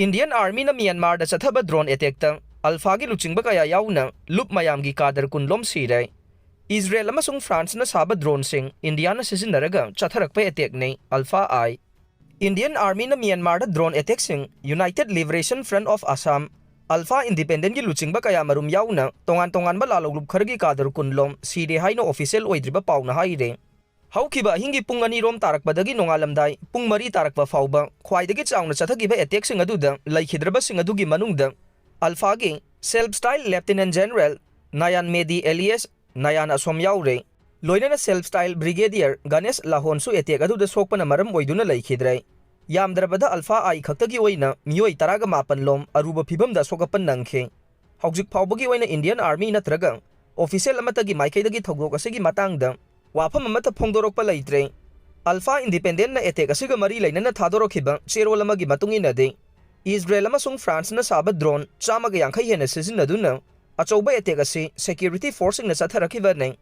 Indian Army na Myanmar da chathaba drone attack ta ULFA gi luchingba kaya yauna loop Mayamgi Cadre kunlom Sire. Israel amasung France na saba drone sing India na sisinaraga chatharakpa attack nei ULFA-I. Indian Army na Myanmar da drone attack sing United Liberation Front of Assam ULFA Independent gi luchingba kaya marum yauna tongan ba lalog khargi Cadre kunlom Sire haino official oidriba pauna haire. Haukiba hingi pung ani rom tarakpadagi nongalamdai pung mari tarakpa fauba khwaidagi chauna chathagiba attack sing aduda laikhidraba sing adugi manungda ULFA gi self style Lieutenant General Nayan Medi Elias Nayan asom yaure loinana self style Brigadier Ganesh Lahonsu attack aduda sokpana maram oiduna laikhidrai yamdrabada ULFA-I khaktagi oina miyoi taraga mapan lom aruba phibamda sokapan nangkhe haujik phaubagi oina Indian Army natraga official amatagi maikaidagi thogok asigi matangda wafam amata phongdorokpa leitre ULFA Independent na attack asiga mari lainana thadorokhiba cherol amagi matungina de Israel amasung France na saba drone chamaga yankhai hena sizinaduna achauba attack asi security force na chatharakhiba nei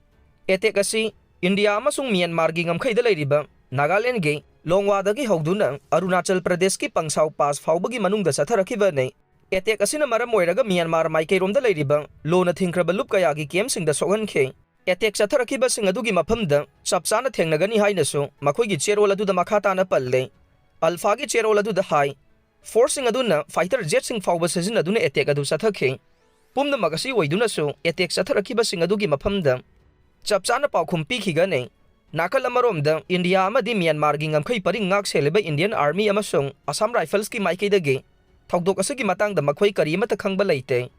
attack asi India amasung Myanmar gi ngamkhaida leiriba Nagaland gi Longwa dagi hogduna Arunachal Pradesh ki Pangsau Pass faubagi manungda chatharakhiba nei attack asina maram oiraga Myanmar maikeromda leiriba lona thingkraba lup kaya gi kem singda sogankhe attack chatharakhiba sing adugi maphamda chapchana thengnagani hainasu makhoigi cherol aduda makhatana palle ULFA gi cherol aduda hai forcing aduna fighter jet sing fauba session aduna attack adu sathakhe pumna magasi oiduna su attack chatharakhiba sing adugi maphamda chapchana paukhum pikhiga nei nakal amaromda India amadi Myanmar gi ngamkhai pari ngak seleba Indian Army amasung Assam Rifles ki maikaidagi thogdok asagi matangda makhoi kari amata khangba leite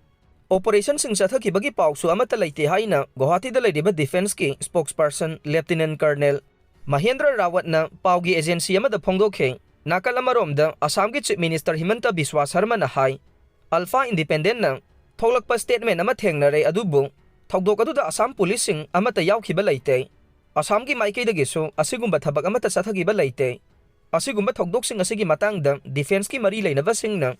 Operation sing chathakibagi pausu amata leite haina Guwahati da leidiba defense ki spokesperson Lieutenant Colonel Mahendra Rawat na paugi agency amada phongdokhe nakal amaromda Assam ki Chief Minister Himanta Biswa Sharma na hai ULFA Independent na tholakpa statement ama thengnare adubu thogdok aduda Assam police sing amata yaukhiba leite Assam ki maikaidagi su asigumba thabak amata chathagiba leite asigumba thogdok sing asigi matangda defense ki mari leinaba singna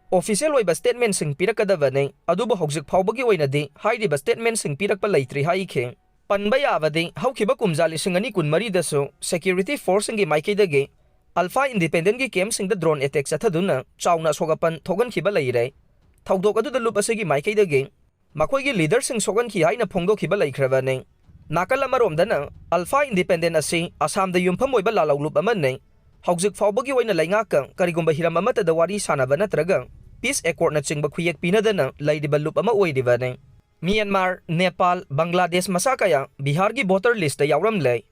official oiba statement sing pirakadaba nei aduba hogjik phaubagi oinadi hairiba statement sing pirakpa leitri haikhe panba yabadi haukiba kumjali sing ani kunmari dasu security force ngi maikaidagi ULFA Independent gi camp sing da drone attack chathaduna chauna sogapan thogan khiba leire thogdok adu da lup asigi maikaidagi makhoi gi leader sing sogan khi haina phongdok khiba leikhrawa nei nakal amarom dana ULFA Independent asi Assam da yumpham oiba lalaw lup aman nei hogjik phaubagi oina leingaka karigumba hiram amata da wari sanaba natraga peace accord na chingba khuyek pinadana leidiba lup ama oidiba nei Myanmar Nepal Bangladesh masakaya Bihar gi voter list da yawram lei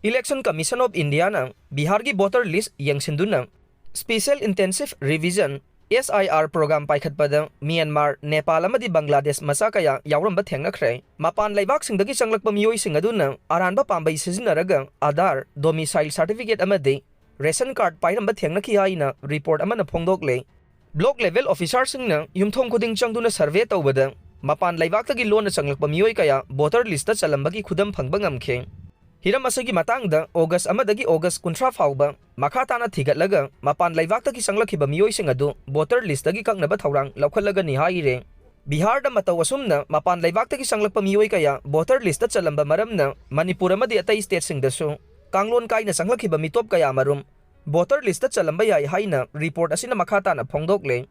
Election Commission of India na Bihar gi voter list yangsinduna special intensive revision SIR program paikhatpada Myanmar Nepal amadi Bangladesh masakaya yawramba thengnakhre mapan leibak singdagi changlakpa miyoi sing aduna aranba pambai sizinaraga Aadhaar domicile certificate amadi ration card pairamba thengnakhi haina report amana phongdokle block level officer singna yumthom khuding changduna survey tawbada mapan leibaktagi lona changlakpa miyoi kaya voter list ta chalambagi khudam phangba ngamkhe hiram asagi matangda August amadagi August 30 fauba makhatana thigatlaga mapan leibaktagi changlakhiba miyoi sing adu voter list tagi kaknaba thawrang laukhallaga ni haire Bihar da mataw asumna mapan leibaktagi changlakpa miyoi kaya voter list ta chalamba maramna Manipur amadi atai state sing dasu kanglon kaina changlakhiba mitop kaya marum voter list ta chalamba yai haina report asina makhatana phongdokle